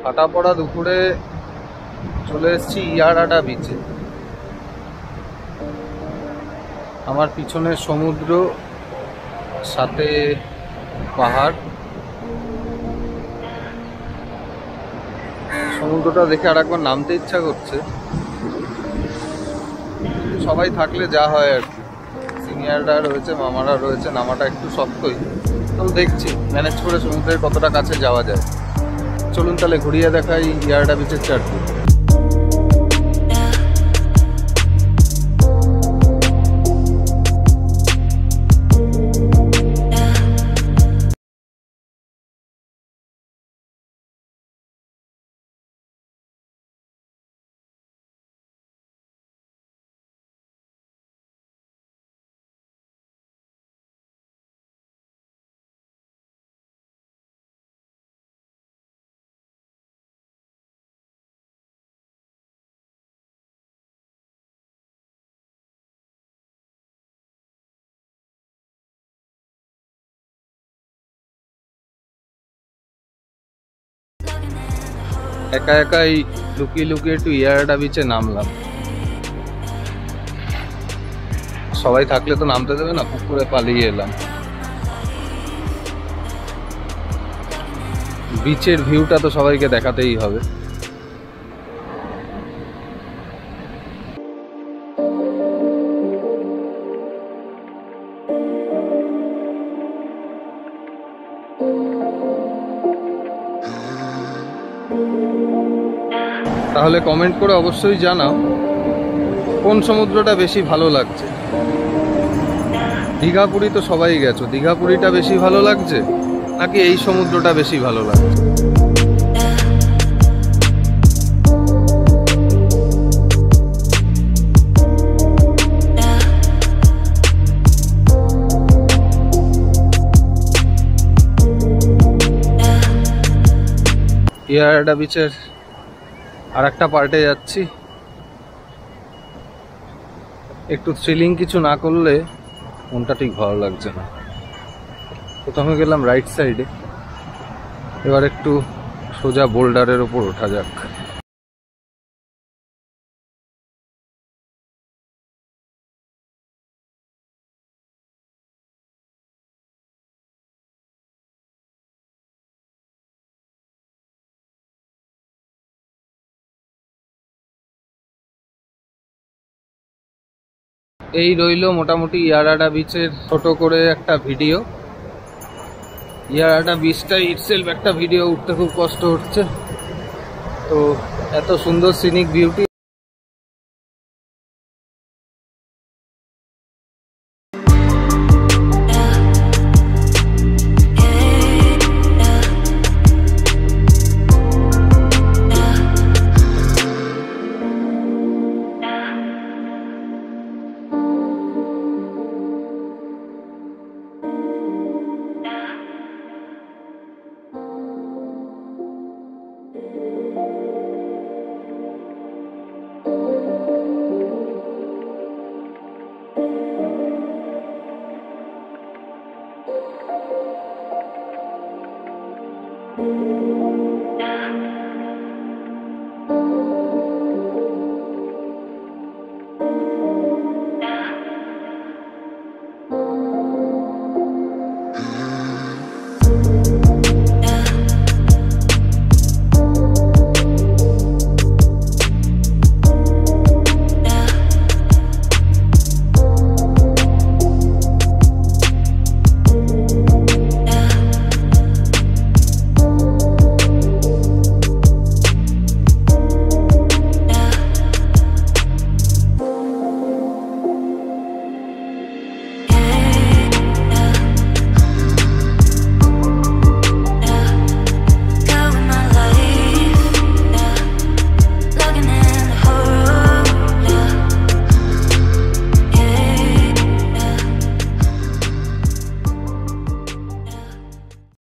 ফাটা পড়া দুপুরে চলে এসেছি ইয়ারাডা বিচে। আমার পিছনে সমুদ্র, সাথে পাহাড়। সমুদ্রটা দেখে আর একবার নামতে ইচ্ছা করছে, সবাই থাকলে যা হয় আর কি। সিনিয়ররা রয়েছে, মামারা রয়েছে, নামাটা একটু শক্তই। তো দেখছি ম্যানেজ করে সমুদ্রের কতটা কাছে যাওয়া যায়। চলুন তাহলে ঘুরিয়ে দেখাই ইয়ারাডা বিচের চারদিক। একা একাই লুকিয়ে লুকিয়ে একটু ইয়ারাডা বিচে নামলাম। সবাই থাকলে তো নামতে দেবে না, পুকুরে পালিয়ে এলাম। বিচের ভিউটা তো সবাইকে দেখাতেই হবে। তাহলে কমেন্ট করে অবশ্যই জানাও কোন সমুদ্রটা বেশি ভালো লাগছে। দীঘা পুরী তো সবাই গেছো, দীঘা পুরীটা বেশি ভালো লাগছে নাকি এই সমুদ্রটা বেশি ভালো লাগছে? ইয়ারাডা বিচের আর একটা পার্টে যাচ্ছি। একটু থ্রিলিং কিছু না করলে মনটা ঠিক ভালো লাগছে না। প্রথমে গেলাম রাইট সাইডে, এবার একটু সোজা বোল্ডারের ওপর ওঠা যাক। এই রইল মোটামুটি ইয়ারাডা বিচের ছোট করে একটা ভিডিও। ইয়ারাডা বিচটা ইটসেলফ একটা ভিডিও উঠতে খুব কষ্ট হচ্ছে, তো এত সুন্দর সিনিক বিউটি।